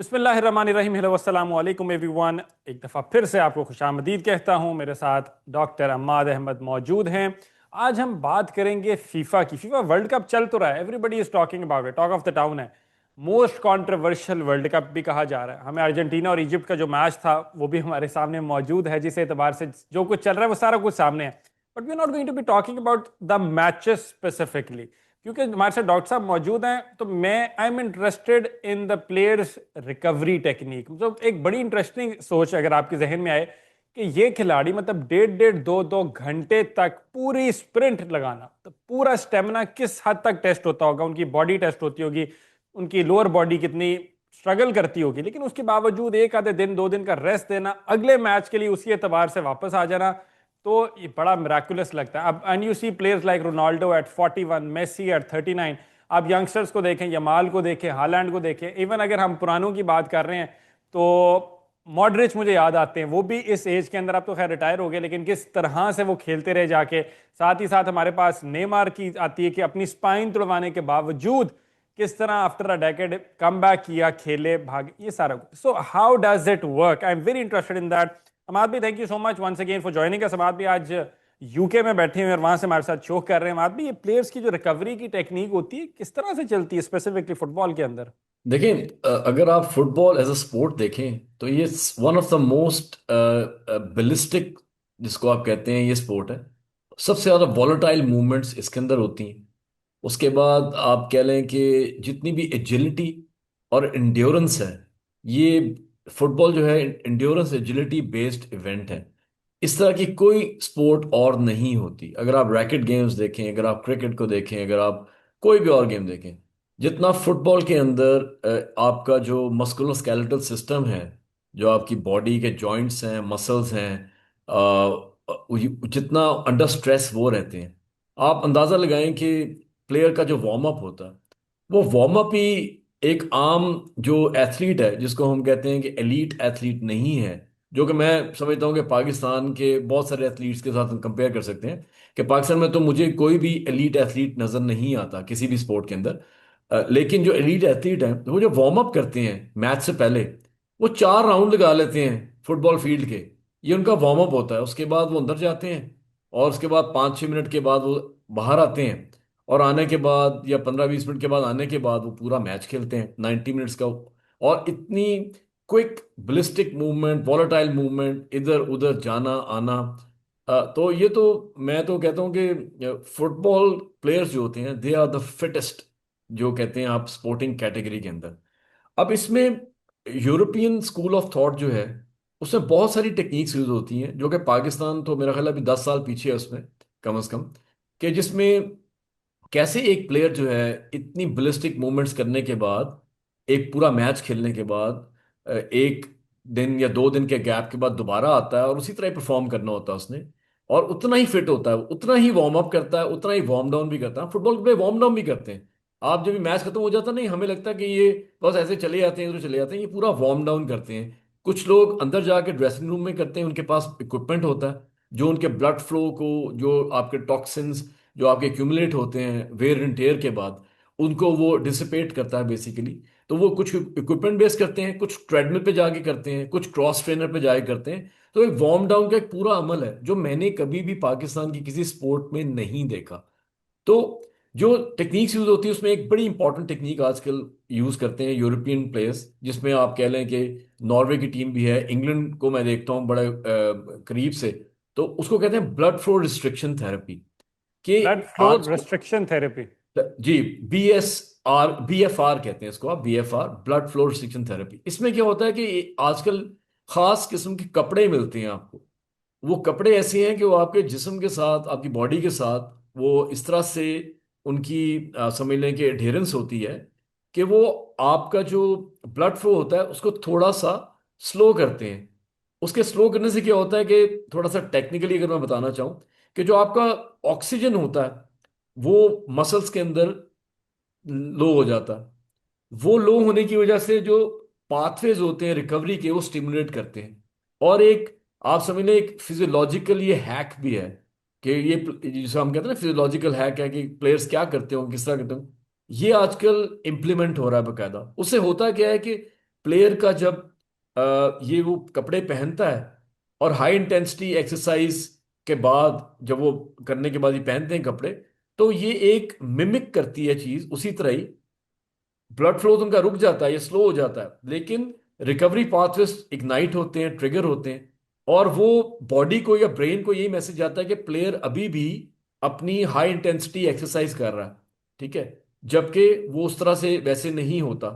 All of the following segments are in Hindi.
बिस्मिल्लाहिर्रहमानिर्रहीम। हेलो अस्सलाम वालेकुम एवरीवन। एक दफ़ा फिर से आपको खुशामदीद कहता हूँ। मेरे साथ डॉक्टर अम्माद अहमद मौजूद हैं। आज हम बात करेंगे फीफा की। फीफा वर्ल्ड कप चल तो रहा है, everybody is talking about it, talk of the town है। मोस्ट कंट्रोवर्शियल वर्ल्ड कप भी कहा जा रहा है। हमें अर्जेंटीना और इजिप्ट का जो मैच था वो भी हमारे सामने मौजूद है, जिस एतबार से जो कुछ चल रहा है वो सारा कुछ सामने है। But we are not going to be talking about the matches specifically, क्योंकि हमारे साथ डॉक्टर साहब मौजूद हैं। तो मैं I am interested in the players recovery technique. मतलब एक बड़ी इंटरेस्टिंग सोच अगर आपके जहन में आए कि ये खिलाड़ी मतलब डेढ़ डेढ़ दो दो घंटे तक पूरी स्प्रिंट लगाना, तो पूरा स्टेमिना किस हद तक टेस्ट होता होगा, उनकी बॉडी टेस्ट होती होगी, उनकी लोअर बॉडी कितनी स्ट्रगल करती होगी, लेकिन उसके बावजूद एक आधे दिन दो दिन का रेस्ट देना, अगले मैच के लिए उसी एतबार से वापस आ जाना, तो ये बड़ा मिराकुलस लगता है। अब and you see players like Ronaldo at 41, Messi at 39। आप यंगस्टर्स को देखें, यमाल को देखें, हालैंड को देखें, इवन अगर हम पुरानों की बात कर रहे हैं तो मॉडरिच मुझे याद आते हैं। वो भी इस एज के अंदर, अब तो खैर रिटायर हो गए, लेकिन किस तरह से वो खेलते रहे जाके। साथ ही साथ हमारे पास नेमार की आती है कि अपनी स्पाइन तुड़वाने के बावजूद किस तरह after a decade come back किया, खेले, भागे, ये सारा कुछ। So how does it work? I am very interested in that. Amad भी thank you so much once again for joining us. Amad भी आज यूके में बैठे हुए और वहां से हमारे साथ शो कर रहे हैं। अमाद भी, ये प्लेयर्स की जो रिकवरी की टेक्निक होती है किस तरह से चलती है स्पेसिफिकली फुटबॉल के अंदर? देखें, अगर आप फुटबॉल एज अ स्पोर्ट देखें तो ये one of the most ballistic, जिसको आप कहते हैं, ये स्पोर्ट है। सबसे ज़्यादा वॉलेटाइल मूवमेंट्स इसके अंदर होती हैं। उसके बाद आप कह लें कि जितनी भी एजिलिटी और इंड्योरेंस है, ये फुटबॉल जो है इंड्योरेंस एजिलिटी बेस्ड इवेंट है। इस तरह की कोई स्पोर्ट और नहीं होती। अगर आप रैकेट गेम्स देखें, अगर आप क्रिकेट को देखें, अगर आप कोई भी और गेम देखें, जितना फुटबॉल के अंदर आपका जो मस्कुलोस्केलेटल सिस्टम है, जो आपकी बॉडी के जॉइंट्स हैं, मसल्स हैं, जितना अंडर स्ट्रेस वो रहते हैं, आप अंदाज़ा लगाएं कि प्लेयर का जो वार्म अप होता है, वो वार्म अप ही एक आम जो एथलीट है, जिसको हम कहते हैं कि एलीट एथलीट नहीं है, जो कि मैं समझता हूँ कि पाकिस्तान के बहुत सारे एथलीट्स के साथ हम कंपेयर कर सकते हैं, कि पाकिस्तान में तो मुझे कोई भी एलीट एथलीट नज़र नहीं आता किसी भी स्पोर्ट के अंदर। लेकिन जो एलीट एथलीट हैं, वो जो वार्म अप करते हैं मैच से पहले, वो 4 राउंड लगा लेते हैं फुटबॉल फील्ड के। ये उनका वार्म अप होता है। उसके बाद वो अंदर जाते हैं, और उसके बाद 5-6 मिनट के बाद वो बाहर आते हैं, और आने के बाद या 15-20 मिनट के बाद आने के बाद वो पूरा मैच खेलते हैं 90 मिनट्स का। और इतनी क्विक ब्लिस्टिक मूवमेंट, वॉलेटाइल मूवमेंट, इधर उधर जाना आना। तो ये तो मैं तो कहता हूँ कि फुटबॉल प्लेयर्स जो होते हैं, दे आर द फिटेस्ट, जो कहते हैं आप स्पोर्टिंग कैटेगरी के अंदर। अब इसमें यूरोपियन स्कूल ऑफ थॉट जो है, उसमें बहुत सारी टेक्निक्स यूज होती हैं, जो कि पाकिस्तान तो मेरा ख्याल है अभी 10 साल पीछे है उसमें, कम से कम। कि जिसमें कैसे एक प्लेयर जो है इतनी बलिस्टिक मूवमेंट्स करने के बाद, एक पूरा मैच खेलने के बाद, एक दिन या 2 दिन के गैप के बाद दोबारा आता है, और उसी तरह परफॉर्म करना होता है उसने। और उतना ही फिट होता है, उतना ही वार्म अप करता है, उतना ही वार्म डाउन भी करता है। फुटबॉल पे वार्म डाउन भी करते हैं। आप जब भी मैच खत्म हो जाता, नहीं हमें लगता है कि ये बस ऐसे चले जाते हैं, इधर चले जाते हैं, ये पूरा वार्म डाउन करते हैं। कुछ लोग अंदर जाके ड्रेसिंग रूम में करते हैं, उनके पास इक्विपमेंट होता है जो उनके ब्लड फ्लो को, जो आपके टॉक्सिन्स जो आपके एक्यूमुलेट होते हैं वेयर एंड टेयर के बाद, उनको वो डिसिपेट करता है बेसिकली। तो वो कुछ इक्विपमेंट बेस करते हैं, कुछ ट्रेडमिल पे जाके करते हैं, कुछ क्रॉस ट्रेनर पे जाके करते हैं। तो एक वार्म डाउन का एक पूरा अमल है, जो मैंने कभी भी पाकिस्तान की किसी स्पोर्ट में नहीं देखा। तो जो टेक्निक्स यूज होती है, उसमें एक बड़ी इंपॉर्टेंट टेक्निक आजकल यूज करते हैं यूरोपियन प्लेयर्स, जिसमें आप कह लें कि नॉर्वे की टीम भी है, इंग्लैंड को मैं देखता हूँ बड़े करीब से। तो उसको कहते हैं ब्लड फ्लो रिस्ट्रिक्शन थेरेपी। कि ब्लड फ्लो आज रिस्ट्रिक्शन थेरेपी? जी, BFR कहते हैं इसको, आप BFR, blood flow restriction therapy. इसमें क्या होता है कि आजकल खास किस्म के कपड़े मिलते हैं आपको। वो कपड़े ऐसे हैं कि वो आपके जिस्म के साथ, आपकी बॉडी के साथ, वो इस तरह से उनकी समझ लें कि एडेरेंस होती है, कि वो आपका जो ब्लड फ्लो होता है उसको थोड़ा सा स्लो करते हैं। उसके स्लो करने से क्या होता है कि, थोड़ा सा टेक्निकली अगर मैं बताना चाहूँ, कि जो आपका ऑक्सीजन होता है वो मसल्स के अंदर लो हो जाता है। वो लो होने की वजह से जो पाथवेज होते हैं रिकवरी के, वो स्टिमुलेट करते हैं। और एक, आप समझ लें, एक फिजियोलॉजिकल ये हैक भी है, कि ये जिसे हम कहते हैं ना, फिजियोलॉजिकल हैक है कि प्लेयर्स क्या करते हो, किस तरह करते हो। ये आजकल इम्प्लीमेंट हो रहा है बकायदा। उससे होता क्या है कि प्लेयर का जब ये वो कपड़े पहनता है और हाई इंटेंसिटी एक्सरसाइज के बाद जब वो करने के बाद ये पहनते हैं कपड़े, तो ये एक मिमिक करती है चीज उसी तरह ही। ब्लड फ्लो उनका रुक जाता है, ये स्लो हो जाता है, लेकिन रिकवरी पाथवेज इग्नाइट होते हैं, ट्रिगर होते हैं, और वो बॉडी को या ब्रेन को यही मैसेज आता है कि प्लेयर अभी भी अपनी हाई इंटेंसिटी एक्सरसाइज कर रहा है। ठीक है, जबकि वो उस तरह से वैसे नहीं होता।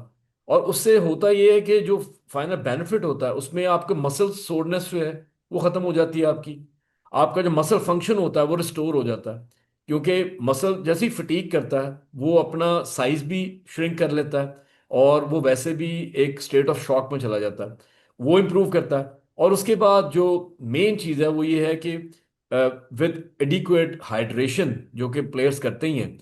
और उससे होता ये है कि जो फाइनल बेनिफिट होता है उसमें आपके मसल सोरनेस जो है वो खत्म हो जाती है आपकी। आपका जो मसल फंक्शन होता है वो रिस्टोर हो जाता है, क्योंकि मसल जैसे ही फटीग करता है वो अपना साइज भी श्रिंक कर लेता है, और वो वैसे भी एक स्टेट ऑफ शॉक में चला जाता है, वो इम्प्रूव करता है। और उसके बाद जो मेन चीज़ है वो ये है कि विद एडिक्वेट हाइड्रेशन जो कि प्लेयर्स करते ही हैं,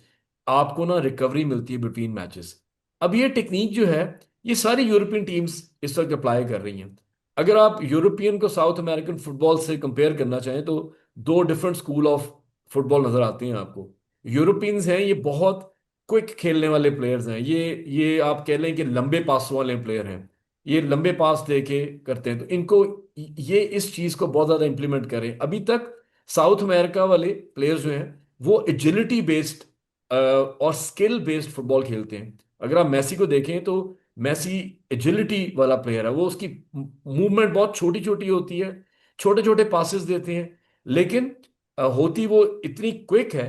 आपको ना रिकवरी मिलती है बिटवीन मैचेस। अब ये टेक्निक जो है ये सारी यूरोपियन टीम्स इस वक्त अप्लाई कर रही हैं। अगर आप यूरोपियन को साउथ अमेरिकन फुटबॉल से कंपेयर करना चाहें तो दो डिफरेंट स्कूल ऑफ फुटबॉल नजर आती हैं आपको। यूरोपियंस हैं ये बहुत क्विक खेलने वाले प्लेयर्स हैं, ये आप कह लें कि लंबे पास वाले प्लेयर हैं। ये लंबे पास दे के करते हैं, तो इनको ये इस चीज को बहुत ज्यादा इंप्लीमेंट करें। अभी तक साउथ अमेरिका वाले प्लेयर्स जो हैं वो एजिलिटी बेस्ड और स्किल बेस्ड फुटबॉल खेलते हैं। अगर आप मैसी को देखें तो मैसी एजिलिटी वाला प्लेयर है, वो उसकी मूवमेंट बहुत छोटी छोटी होती है, छोटे छोटे पासेस देते हैं, लेकिन होती वो इतनी क्विक है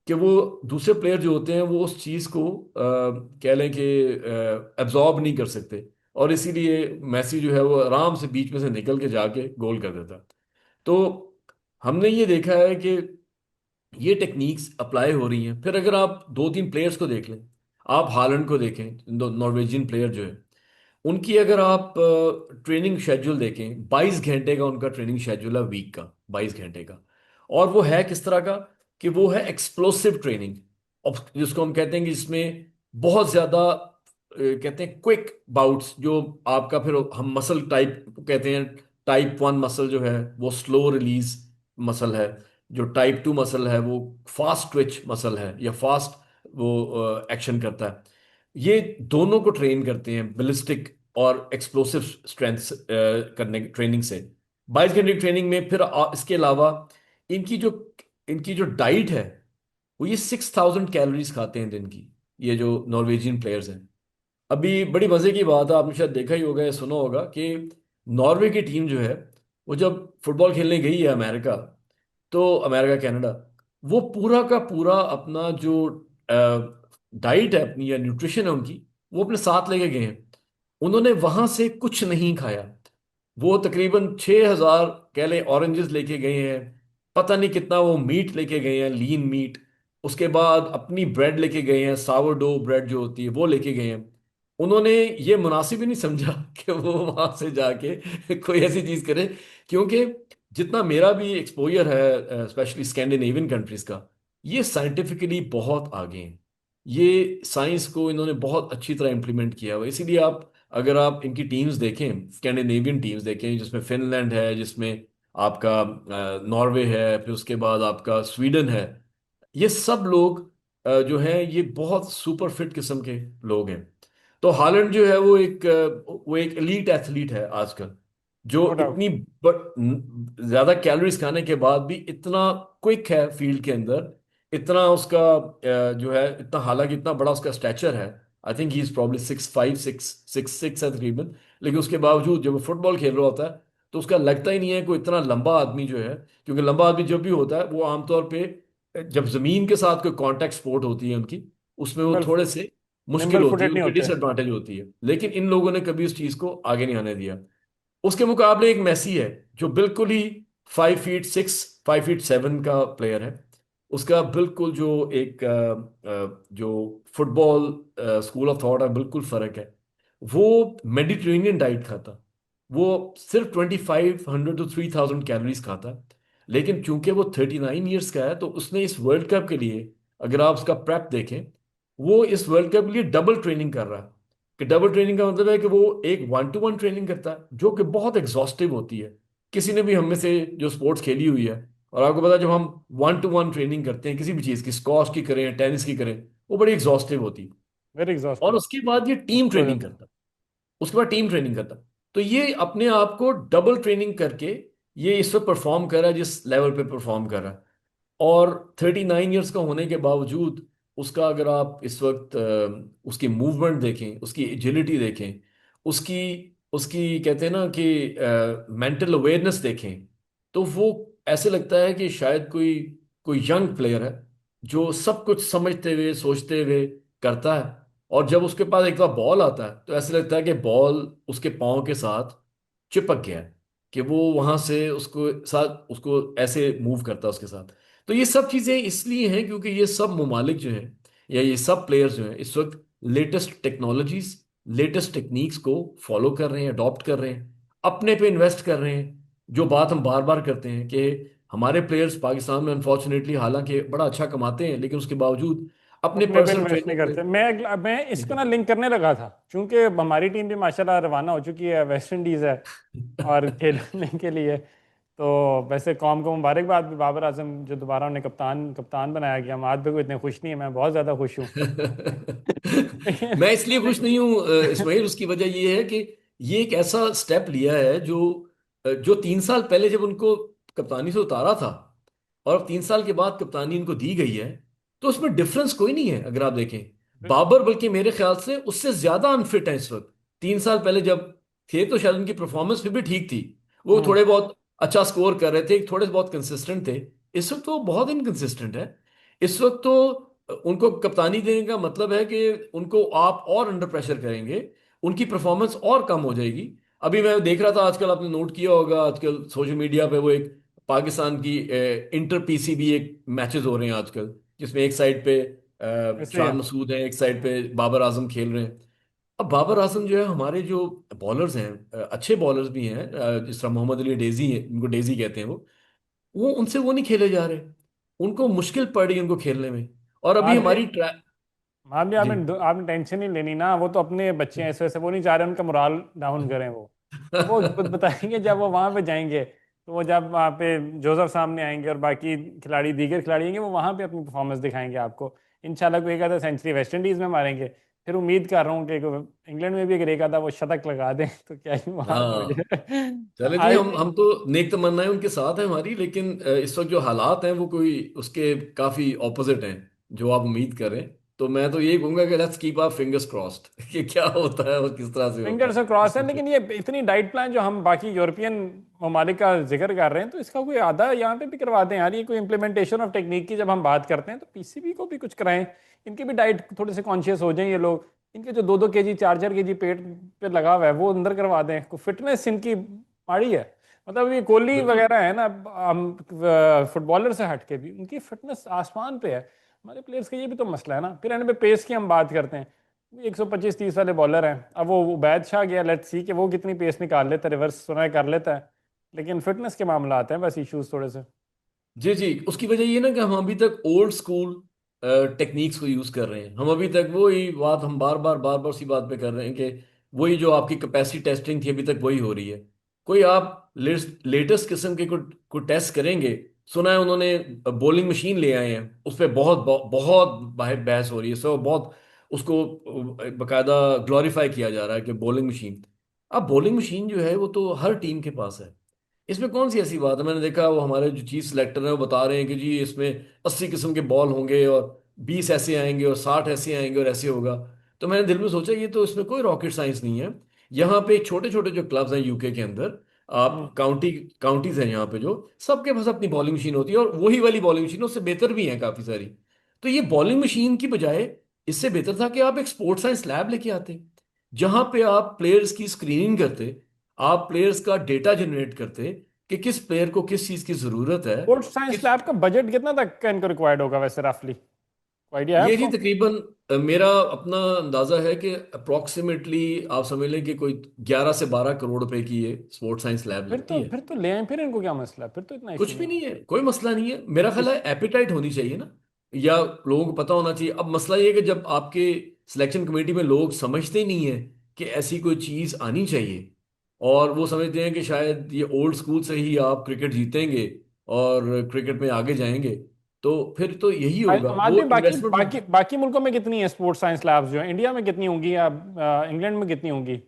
कि वो दूसरे प्लेयर जो होते हैं वो उस चीज को कह लें कि एब्जॉर्ब नहीं कर सकते, और इसीलिए मैसी जो है वो आराम से बीच में से निकल के जाके गोल कर देता। तो हमने ये देखा है कि ये टेक्निक्स अप्लाई हो रही हैं। फिर अगर आप दो तीन प्लेयर्स को देख लें, आप हालैंड को देखें, नॉर्वेजियन प्लेयर जो है, उनकी अगर आप ट्रेनिंग शेड्यूल देखें, 22 घंटे का उनका ट्रेनिंग शेड्यूल है वीक का, 22 घंटे का। और वो है किस तरह का कि वो है एक्सप्लोसिव ट्रेनिंग, जिसको हम कहते हैं कि जिसमें बहुत ज्यादा कहते हैं क्विक बाउट्स, जो आपका फिर हम मसल टाइप कहते हैं। टाइप 1 मसल जो है वो स्लो रिलीज मसल है, जो टाइप 2 मसल है वो फास्ट ट्विच मसल है या फास्ट वो एक्शन करता है। ये दोनों को ट्रेन करते हैं बैलिस्टिक और एक्सप्लोसिव स्ट्रेंथ करने की ट्रेनिंग से। 22 घंटे की ट्रेनिंग में फिर इसके अलावा इनकी जो इनकी जो डाइट है वो ये 6000 कैलोरीज खाते हैं दिन की, ये जो नॉर्वेजियन प्लेयर्स हैं। अभी बड़ी मजे की बात है, आपने शायद देखा ही होगा या सुना होगा कि नॉर्वे की टीम जो है वो जब फुटबॉल खेलने गई है अमेरिका, तो अमेरिका कनाडा, वो पूरा का पूरा अपना जो डाइट है अपनी या न्यूट्रिशन है उनकी, वो अपने साथ लेके गए हैं। उन्होंने वहां से कुछ नहीं खाया। वो तकरीबन 6000 कह लें ऑरेंजेस लेके गए हैं, पता नहीं कितना वो मीट लेके गए हैं, लीन मीट। उसके बाद अपनी ब्रेड लेके गए हैं, सावर डो ब्रेड जो होती है वो लेके गए हैं। उन्होंने ये मुनासिब ही नहीं समझा कि वो वहां से जाके कोई ऐसी चीज करे, क्योंकि जितना मेरा भी एक्सपोजर है स्पेशली स्कैंडिनेवियन कंट्रीज का, ये साइंटिफिकली बहुत आगे हैं। ये साइंस को इन्होंने बहुत अच्छी तरह इंप्लीमेंट किया हुआ है। इसीलिए आप अगर आप इनकी टीम्स देखें, स्कैंडिनेवियन टीम्स देखें, जिसमें फिनलैंड है, जिसमें आपका नॉर्वे है, फिर उसके बाद आपका स्वीडन है, ये सब लोग जो हैं ये बहुत सुपर फिट किस्म के लोग हैं। तो हालैंड जो है वो एक एलीट एथलीट है आजकल, जो नो डाउट। इतनी ज्यादा कैलोरीज खाने के बाद भी इतना क्विक है फील्ड के अंदर, इतना उसका जो है इतना, हालांकि इतना बड़ा उसका स्टैचर है। I think he is probably 6'5", 6'6" है तकरीबन। लेकिन उसके बावजूद जब वो फुटबॉल खेल रहा होता है तो उसका लगता ही नहीं है कोई इतना लंबा आदमी जो है, क्योंकि लंबा आदमी जब भी होता है वो आमतौर पे जब जमीन के साथ कोई कांटेक्ट स्पोर्ट होती है उनकी, उसमें वो निम्बल थोड़े से मुश्किल निम्बल होती है, फुटेड नहीं उनकी होते। डिसएडवांटेज होती है। लेकिन इन लोगों ने कभी उस चीज को आगे नहीं आने दिया। उसके मुकाबले एक मेसी है जो बिल्कुल ही 5'6", 5'7" का प्लेयर है। उसका बिल्कुल जो एक जो फुटबॉल स्कूल ऑफ थॉट है, बिल्कुल फर्क है। वो मेडिटेरेनियन डाइट खाता, वो सिर्फ 2500 to 3000 कैलोरीज खाता है। लेकिन चूंकि वो 39 ईयर्स का है तो उसने इस वर्ल्ड कप के लिए, अगर आप उसका प्रेप देखें, वो इस वर्ल्ड कप के लिए डबल ट्रेनिंग कर रहा है। कि डबल ट्रेनिंग का मतलब है कि वो एक 1-to-1 ट्रेनिंग करता है जो कि बहुत एग्जॉस्टिव होती है। किसी ने भी हम में से जो स्पोर्ट्स खेली हुई है, और आपको पता है जब हम 1-to-1 ट्रेनिंग करते हैं किसी भी चीज़ की, स्क्वॉश की करें टेनिस की करें, वो बड़ी एग्जॉस्टिव होती है। वेरी और एग्जॉस्टिव। उसके बाद ये टीम ट्रेनिंग करता है। उसके बाद टीम ट्रेनिंग करता। तो ये अपने आप को डबल ट्रेनिंग करके ये इस वक्त परफॉर्म कर रहा है जिस लेवल पे परफॉर्म कर रहा है। और 39 ईयर्स का होने के बावजूद उसका अगर आप इस वक्त उसकी मूवमेंट देखें, उसकी एजिलिटी देखें, उसकी उसकी कहते हैं ना कि मेंटल अवेयरनेस देखें, तो वो ऐसे लगता है कि शायद कोई कोई यंग प्लेयर है जो सब कुछ समझते हुए सोचते हुए करता है। और जब उसके पास एक बार बॉल आता है तो ऐसे लगता है कि बॉल उसके पाँव के साथ चिपक गया है, कि वो वहां से उसको ऐसे मूव करता है उसके साथ। तो ये सब चीजें इसलिए हैं क्योंकि ये सब ममालिक जो हैं या ये सब प्लेयर्स जो हैं इस वक्त लेटेस्ट टेक्नोलॉजीज, लेटेस्ट टेक्निक्स को फॉलो कर रहे हैं, अडॉप्ट कर रहे हैं, अपने पे इन्वेस्ट कर रहे हैं। जो बात हम बार बार करते हैं कि हमारे प्लेयर्स पाकिस्तान में अनफॉर्चुनेटली हालांकि बड़ा अच्छा कमाते हैं लेकिन उसके बावजूद अपने अपने पे पर्सनल इन्वेस्ट नहीं ट्रेनर करते। मैं इसको पे। ना लिंक करने लगा था, क्योंकि हमारी टीम भी माशाल्लाह रवाना हो चुकी है, वेस्ट इंडीज़ है और खेलने के लिए। तो वैसे कौम को मुबारकबाद भी, बाबर आजम जो दोबारा उन्हें कप्तान कप्तान बनाया गया। माद भाई को इतने खुश नहीं है, मैं बहुत ज़्यादा खुश हूँ। लेकिन मैं इसलिए खुश नहीं हूं इस्माइल, उसकी वजह ये है कि ये एक ऐसा स्टेप लिया है जो 3 साल पहले जब उनको कप्तानी से उतारा था और अब 3 साल के बाद कप्तानी इनको दी गई है, तो उसमें डिफरेंस कोई नहीं है अगर आप देखें। बाबर बल्कि मेरे ख्याल से उससे ज्यादा अनफिट है इस वक्त। 3 साल पहले जब थे तो शायद उनकी परफॉर्मेंस फिर भी ठीक थी, वो हम्म, थोड़े बहुत अच्छा स्कोर कर रहे थे, थोड़े बहुत कंसिस्टेंट थे। इस वक्त वो बहुत इनकंसिस्टेंट है। इस वक्त तो उनको कप्तानी देने का मतलब है कि उनको आप और अंडर प्रेशर करेंगे, उनकी परफॉर्मेंस और कम हो जाएगी। अभी मैं देख रहा था आजकल, आपने नोट किया होगा आजकल सोशल मीडिया पे वो एक पाकिस्तान की इंटर पीसीबी एक मैचेस हो रहे हैं आजकल, जिसमें एक साइड पे ऐसे ही है। शान मसूद है, एक साइड पे बाबर आजम खेल रहे हैं। अब बाबर आजम जो है, हमारे जो बॉलर्स हैं अच्छे बॉलर्स भी हैं, जिस तरह मोहम्मद अली डेजी है, उनको डेजी कहते हैं, वो उनसे वो नहीं खेले जा रहे, उनको मुश्किल पड़ रही है उनको खेलने में। और अभी माद भी हमारी ट्रैक। माद भी जी। आपने टेंशन नहीं लेनी ना, वो तो अपने बच्चे हैं, इस वजह से वो नहीं चाह रहे उनका मोराल डाउन करें। वो खुद बताएंगे जब वो वहां पे जाएंगे। तो वो जब वहां पे जोसेफ सामने आएंगे और बाकी खिलाड़ी, दीगर खिलाड़ी आएंगे, वो वहां पे अपनी परफॉर्मेंस दिखाएंगे आपको। इंशाल्लाह कोई एक आधा सेंचुरी वेस्ट इंडीज में मारेंगे। फिर उम्मीद कर रहा हूँ कि इंग्लैंड में भी अगर एक आधा वो शतक लगा दें तो क्या ही वहां पे हो हाँ, जाए। चले जी, हम तो नेक तमन्नाएं उनके साथ हैं हमारी, लेकिन इस वक्त जो हालात हैं वो कोई उसके काफी ऑपोजिट हैं जो आप उम्मीद करें। तो मैं तो यही कहूंगा कि let's keep our fingers crossed कि क्या होता है और किस तरह से होता फिंगर है से क्रॉस है, उसमें। लेकिन ये इतनी डाइट प्लान जो हम बाकी यूरोपियन ममालिक का जिक्र कर रहे हैं, तो इसका कोई आधा यहाँ पे भी करवा दें यार। ये कोई इम्प्लीमेंटेशन ऑफ टेक्निक की जब हम बात करते हैं तो पीसीबी को भी कुछ कराएं। इनकी भी डाइट थोड़े से कॉन्शियस हो जाएं ये लोग। इनके जो 2-2 केजी 4-4 केजी पेट पे लगा हुआ है वो अंदर करवा दें। फिटनेस इनकी माड़ी है। मतलब ये कोहली बिल्कुल। वगैरह है ना, हम फुटबॉलर से हट के भी उनकी फिटनेस आसमान पे है। हमारे प्लेयर्स का ये भी तो मसला है ना। फिर एंड पे पेस की हम बात करते हैं, 125-130 वाले बॉलर हैं। अब वो उबैद शाह गया, लेट्स सी कि वो कितनी पेस निकाल लेता है, रिवर्स सुना कर लेता है। लेकिन फिटनेस के मामला आते हैं बस, इश्यूज थोड़े से। जी जी, उसकी वजह ये ना कि हम अभी तक ओल्ड स्कूल टेक्निक्स को यूज कर रहे हैं। हम अभी तक वही बात, हम बार बार सी बात पे कर रहे हैं कि वही जो आपकी कैपेसिटी टेस्टिंग थी अभी तक वही हो रही है। कोई आप लेटेस्ट किस्म के को टेस्ट करेंगे? सुना है उन्होंने बॉलिंग मशीन ले आए हैं, उस पर बहुत बहुत बहस हो रही है, सो बहुत उसको बकायदा ग्लोरीफाई किया जा रहा है कि बॉलिंग मशीन। अब बॉलिंग मशीन जो है वो तो हर टीम के पास है, इसमें कौन सी ऐसी बात है? मैंने देखा वो हमारे जो चीफ सिलेक्टर हैं वो बता रहे हैं कि जी इसमें 80 किस्म के बॉल होंगे और 20 ऐसे आएंगे और 60 ऐसे आएंगे और ऐसे होगा। तो मैंने दिल में सोचा ये तो, इसमें कोई रॉकेट साइंस नहीं है। यहाँ पे छोटे छोटे जो क्लब्स हैं यूके के अंदर, हम्म। आप काउंटीज हैं यहाँ पे, जो सबके पास अपनी बॉलिंग मशीन होती है और वही वाली बॉलिंग मशीन उससे बेहतर भी हैं काफी सारी। तो ये बॉलिंग मशीन की बजाय इससे बेहतर था कि आप एक स्पोर्ट्स साइंस लैब लेके आते, जहां पे आप प्लेयर्स की स्क्रीनिंग करते, आप प्लेयर्स का डेटा जनरेट करते कि किस प्लेयर को किस चीज की जरूरत है। स्पोर्ट्स साइंस किस लैब का बजट कितना तक का इनको रिक्वायर्ड होगा वैसे, रफली कोई आइडिया है ये जी आपको? तकरीबन मेरा अपना अंदाजा है कि अप्रोक्सीमेटली आप समझ लें कि कोई 11 से 12 करोड़ रुपए की ये स्पोर्ट्स साइंस लैब लगती है। फिर तो ले आए, फिर इनको क्या मसला है? फिर तो इतना इशू कुछ नहीं भी है। नहीं है, कोई मसला नहीं है, मेरा ख्याल है इस एपिटाइट होनी चाहिए ना, या लोगों को पता होना चाहिए। अब मसला ये है कि जब आपके सिलेक्शन कमेटी में लोग समझते ही नहीं है कि ऐसी कोई चीज आनी चाहिए, और वो समझते हैं कि शायद ये ओल्ड स्कूल से ही आप क्रिकेट जीतेंगे और क्रिकेट में आगे जाएंगे, तो फिर तो यही होगा, अमाद वो भी बाकी इन्वेस्टमेंट बाकी बाकी मुल्कों में कितनी है स्पोर्ट्स साइंस लैब्स जो है? इंडिया में कितनी होंगी या इंग्लैंड में कितनी होंगी?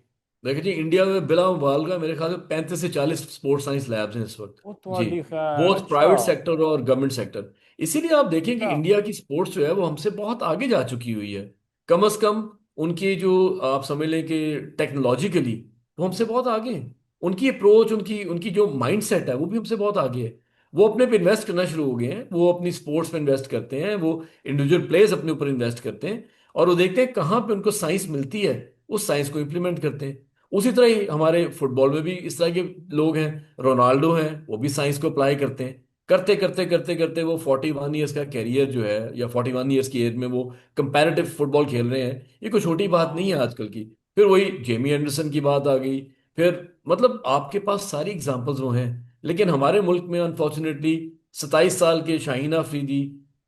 देखिए जी, इंडिया में बिला मुबालगा मेरे ख्याल से 35 से 40 स्पोर्ट्स साइंस लैब्स हैं इस वक्त। वो तो जी। अली खैर, बोथ अच्छा। प्राइवेट सेक्टर और गवर्नमेंट सेक्टर। इसीलिए आप देखें कि अच्छा। इंडिया की स्पोर्ट्स जो है वो हमसे बहुत आगे जा चुकी हुई है। कम से कम उनकी जो, आप समझ लें कि टेक्नोलॉजिकली वो हमसे बहुत आगे हैं। उनकी अप्रोच, उनकी उनकी जो माइंड सेट है वो भी हमसे बहुत आगे है। वो अपने पे इन्वेस्ट करना शुरू हो गए हैं, वो अपनी स्पोर्ट्स पे इन्वेस्ट करते हैं, वो इंडिविजुअल प्लेयर्स अपने ऊपर इन्वेस्ट करते हैं, और वो देखते हैं कहाँ पे उनको साइंस मिलती है, उस साइंस को इम्प्लीमेंट करते हैं। उसी तरह ही हमारे फुटबॉल में भी इस तरह के लोग हैं। रोनाल्डो हैं, वो भी साइंस को अप्लाई करते हैं। करते करते करते करते वो 41 ईयर्स का कैरियर जो है, या 41 ईयर्स की एज में वो कंपैरेटिव फुटबॉल खेल रहे हैं, ये कोई छोटी बात नहीं है हाँ। आजकल की। फिर वही जेमी एंडरसन की बात आ गई। फिर मतलब आपके पास सारी एग्जांपल्स वो हैं। लेकिन हमारे मुल्क में अनफॉर्चुनेटली 27 साल के शाहीन अफरीदी,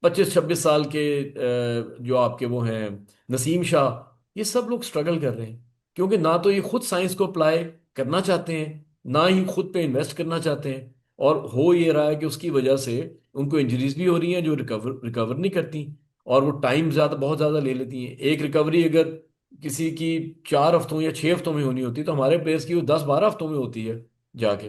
25-26 साल के जो आपके वो हैं नसीम शाह, ये सब लोग स्ट्रगल कर रहे हैं। क्योंकि ना तो ये खुद साइंस को अप्लाई करना चाहते हैं, ना ही खुद पे इन्वेस्ट करना चाहते हैं। और हो ये रहा है कि उसकी वजह से उनको इंजरीज भी हो रही हैं जो रिकवर रिकवर नहीं करती। और वो टाइम ज़्यादा, बहुत ज़्यादा ले लेती हैं। एक रिकवरी अगर किसी की 4 हफ्तों या 6 हफ्तों में होनी होती है, तो हमारे प्लेयर्स की वो 10-12 हफ्तों में होती है जाके।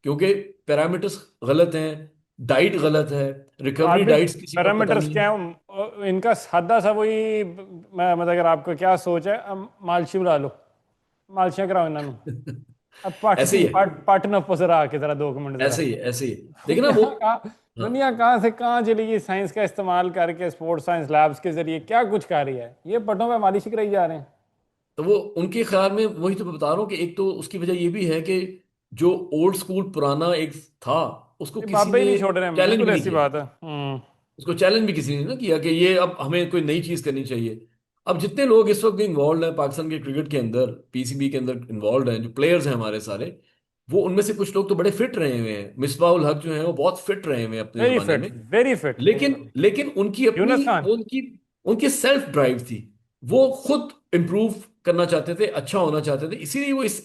क्योंकि पैरामीटर्स गलत हैं, डाइट गलत है, रिकवरी आबिद, डाइट्स किसी को पता पैरामीटर्स नहीं क्या है इनका? सादा सा वही मतलब अगर आपको क्या सोच है, मालशी बुला लो, मालशियां कराओ इन्होंने। है। अब पट ऐसे ही है, पट नप्पो जरा आके जरा 2 मिनट जरा। ऐसे ही है, ऐसे ही है। देखिए ना वो। दुनिया कहाँ, हाँ। दुनिया कहाँ से कहाँ चली गई साइंस का इस्तेमाल करके, स्पोर्ट्स साइंस लैब्स के जरिए क्या कुछ कर रही है, ये पटों पे मालिश कराई जा रहे हैं। तो वो उनके ख्याल में, वही तो मैं बता रहा हूँ कि एक तो उसकी वजह ये भी है कि जो ओल्ड स्कूल पुराना एक था, उसको ये किसी बाबे ही ने नहीं छोड़ रहे हैं, चैलेंज बिल्कुल भी नहीं ऐसी किया। बात है। उसको चैलेंज भी किसी ने ना किया कि ये अब हमें कोई नई चीज करनी चाहिए। अब जितने लोग इस वक्त इन्वॉल्व हैं पाकिस्तान के क्रिकेट के अंदर, पीसीबी के अंदर इन्वॉल्व हैं, जो प्लेयर्स हैं हमारे सारे, वो उनमें से कुछ लोग तो बड़े फिट रहे हुए हैं। मिसबाह उल हक जो है वो बहुत फिट रहे हुए हैं अपने वेरी जमाने फिट, में। Very fit. लेकिन लेकिन उनकी अपनी, यूनुस खान। उनकी उनकी सेल्फ ड्राइव थी। वो खुद इम्प्रूव करना चाहते थे, अच्छा होना चाहते थे, इसीलिए वो इस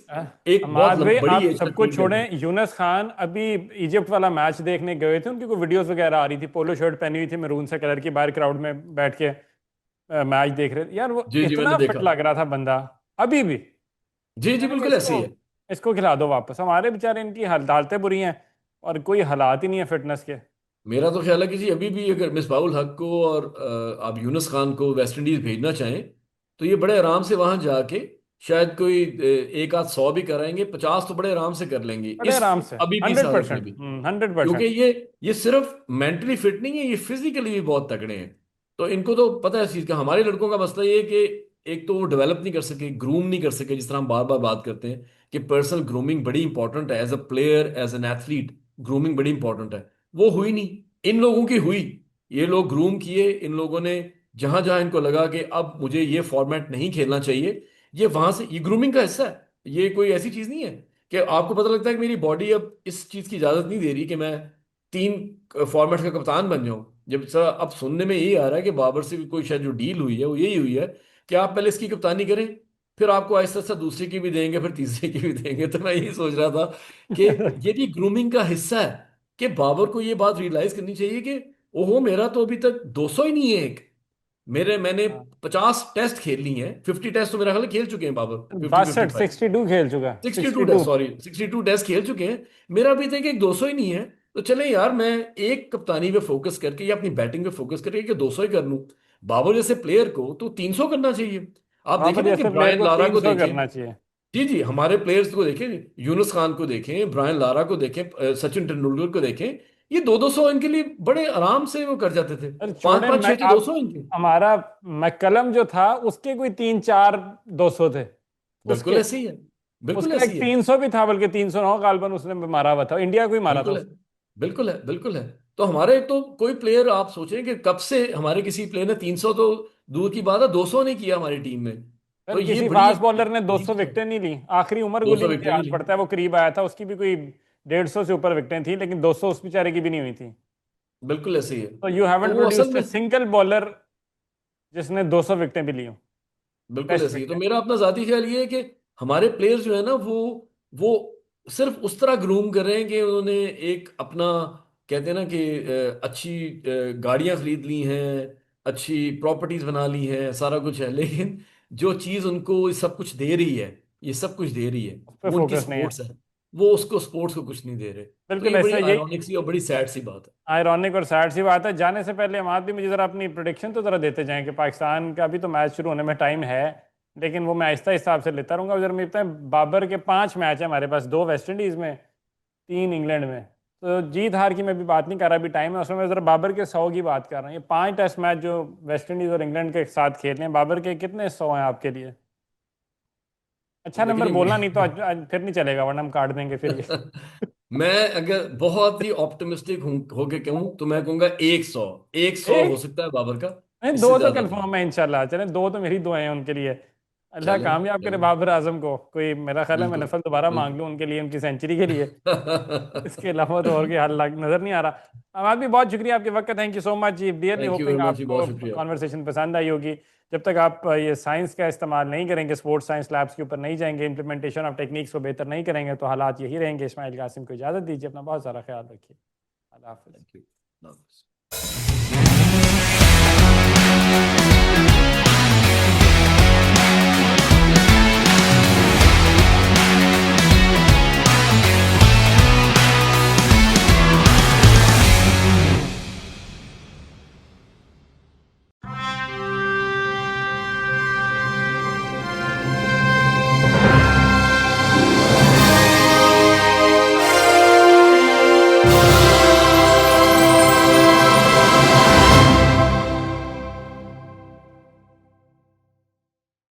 एक बहुत अमाद भाई, बड़ी आप एज तक सबको टीम में थे। छोड़ें, यूनुस खान अभी इजिप्ट वाला मैच देखने गए थे, उनकी कोई वीडियोस वगैरह आ रही थी, पोलो शर्ट पहनी हुई थी मैरून से कलर की, बाहर क्राउड में बैठ के मैच देख रहे थे यार, वो जी जी, मैंने इतना फिट देखा। लग रहा था बंदा अभी भी। जी जी, मैंने कहा बिल्कुल ऐसे इसको, ही है। इसको खिला दो वापस, हमारे बेचारे इनकी हालतें बुरी हैं और कोई हालात ही नहीं है फिटनेस के। मेरा तो ख्याल है कि जी अभी भी अगर मिसबाहुल हक को और आप यूनुस खान को वेस्ट इंडीज भेजना चाहें, तो ये बड़े आराम से वहां जाके शायद कोई एक आध 100 भी कराएंगे, 50 तो बड़े आराम से कर लेंगे बड़े इस आराम से, अभी भी इस हंड्रेड हालत में परसेंट भी। हंड्रेड क्योंकि परसेंट ये सिर्फ मेंटली फिट नहीं है, ये फिजिकली भी बहुत तगड़े हैं। तो इनको तो पता है इस चीज का। हमारे लड़कों का मसला ये है कि एक तो वो डेवलप नहीं कर सके, ग्रूम नहीं कर सके, जिस तरह हम बार बार बात करते हैं कि पर्सनल ग्रूमिंग बड़ी इंपॉर्टेंट है, as a player, as an athlete, grooming बड़ी इंपॉर्टेंट है। वो हुई नहीं, इन लोगों की हुई। ये लोग ग्रूम किए, इन लोगों ने जहां जहां इनको लगा कि अब मुझे ये फॉर्मेट नहीं खेलना चाहिए, ये वहां से, ये ग्रूमिंग का हिस्सा है। ये कोई ऐसी चीज नहीं है कि आपको पता लगता है कि मेरी बॉडी अब इस चीज की इजाजत नहीं दे रही कि मैं 3 फॉर्मेट का कप्तान बन जाऊं। जब सर अब सुनने में यही आ रहा है कि बाबर से भी कोई शायद जो डील हुई है वो यही हुई है कि आप पहले इसकी कप्तानी करें, फिर आपको आहिस्ता आहिस्ता दूसरे की भी देंगे, फिर तीसरे की भी देंगे। तो मैं यही सोच रहा था कि ये भी ग्रूमिंग का हिस्सा है, कि बाबर को ये बात रियलाइज करनी चाहिए कि ओहो, मेरा तो अभी तक 200 ही नहीं है एक। मैंने 50 टेस्ट खेल ली हैं, 50 टेस्ट तो मेरा ख्याल है खेल चुके हैं बाबर, फिफ्टी फिफ्टी 62 खेल चुका है, 62 62। टेस्ट, सॉरी 62 टेस्ट खेल चुके हैं। मेरा अभी तक एक 200 ही नहीं है। तो चले यार, मैं एक कप्तानी पे फोकस करके या अपनी बैटिंग पे फोकस करके कि 200 ही कर लूं। बाबर जैसे प्लेयर को तो 300 करना चाहिए। आप देखें बाबर ना कि जैसे प्लेयर ब्रायन को लारा को 300 देखें। करना चाहिए। जी जी, हमारे प्लेयर्स को देखें, यूनुस खान को देखें, ब्रायन लारा को देखें, सचिन तेंदुलकर को देखें। ये 200-200 इनके लिए बड़े आराम से वो कर जाते थे। अरे पांच छोड़े, पांच मैं छह छह दो आप, सौ इनके। हमारा मैकलम जो था उसके कोई 3-4 200 थे बिल्कुल उसके। ऐसे ही है, बिल्कुल उसका ऐसी एक है। 300 भी था, बल्कि 309 गालबन उसने मारा हुआ था, इंडिया को ही मारा था बिल्कुल है, उसने। बिल्कुल है, बिल्कुल है। तो हमारे तो कोई प्लेयर, आप सोचें कि कब से हमारे किसी प्लेयर ने 300 तो दूर की बात है, 200 नहीं किया हमारी टीम में। सर तो ये किसी बड़ी फास्ट एक बॉलर ने अजीब 200 सी बात। विकेटें नहीं ली, आखिरी उमर दो गुली सौ मुझे विकेट नहीं याद ली। पड़ता है, वो करीब आया था, उसकी भी कोई 150 से ऊपर विकेटें थी, लेकिन 200 उस बेचारे की भी नहीं हुई थी। बिल्कुल ऐसे ही है। तो यू तो हैवंट वो असल प्रोड्यूस्ड में, ए सिंगल बॉलर जिसने 200 विकेटें भी ली हो, बिल्कुल टेस्ट ऐसे ही है। तो विकेटें। मेरा अपना जाती ख्याल ये है कि हमारे प्लेयर्स जो है ना, वो सिर्फ उस तरह ग्रूम कर रहे हैं कि उन्होंने एक अपना, कहते हैं ना कि अच्छी गाड़ियां खरीद ली हैं, अच्छी प्रॉपर्टीज बना ली हैं, सारा कुछ है। लेकिन जो चीज उनको सब कुछ दे रही है ये सब कुछ दे रही है, उस पर वो उनकी फोकस नहीं है। स्पोर्ट्स है, वो उसको स्पोर्ट्स को कुछ नहीं दे रहे। तो बिल्कुल ये बड़ी ऐसा यही आयरॉनिक सी और बड़ी सैड सी बात है। आयरॉनिक और सैड सी बात है। जाने से पहले अमाद भी मुझे ज़रा अपनी प्रोडिक्शन तो ज़रा देते जाएं कि पाकिस्तान का भी तो मैच शुरू होने में टाइम है, लेकिन वो मैं आहिस्ता हिसाब से लेता रहूँगा। उधर में इतना बाबर के 5 मैच हैं हमारे पास, 2 वेस्ट इंडीज़ में, 3 इंग्लैंड में। तो जीत हार की मैं भी बात नहीं कर रहा, अभी टाइम है उसमें। मैं ज़रा बाबर के 100 की बात कर रहा हूँ। ये 5 टेस्ट मैच जो वेस्ट इंडीज़ और इंग्लैंड के साथ खेलने हैं, बाबर के कितने 100 हैं आपके लिए? अच्छा लेकिन नंबर ये बोलना नहीं तो आज फिर नहीं चलेगा, वरना हम काट देंगे फिर ये। मैं अगर बहुत ही ऑप्टिमिस्टिक हूं होके कहूँ तो मैं कहूंगा 100, 100 हो एक सकता है बाबर का। नहीं, इससे 2 तो ज्यादा नहीं। कंफर्म है इंशाल्लाह। चलें, 2 तो मेरी दुआएं हैं उनके लिए। अल्लाह चलें कामयाब करे चलें। बाबर आजम को। कोई मेरा ख्याल है मैं बिल्कुल नफल दोबारा मांग बिल्कुल। लूँ उनके लिए, उनकी सेंचुरी के लिए। इसके अलावा तो और कोई हल नजर नहीं आ रहा। अमाद भी बहुत शुक्रिया आपके वक्त, थैंक यू सो मच जी। Really thank you hoping very much जी, आपको बहुत शुक्रिया। कॉन्वर्सेशन पसंद आई होगी। जब तक आप ये साइंस का इस्तेमाल नहीं करेंगे, स्पोर्ट्स साइंस लैब्स के ऊपर नहीं जाएंगे, इंप्लीमेंटेशन ऑफ टेक्निक्स को बेहतर नहीं करेंगे, तो हालात यही रहेंगे। इस्माइल कासिम को इजाज़त दीजिए, अपना बहुत सारा ख्याल रखिए। अल्लाह हाफिज़। Thank you.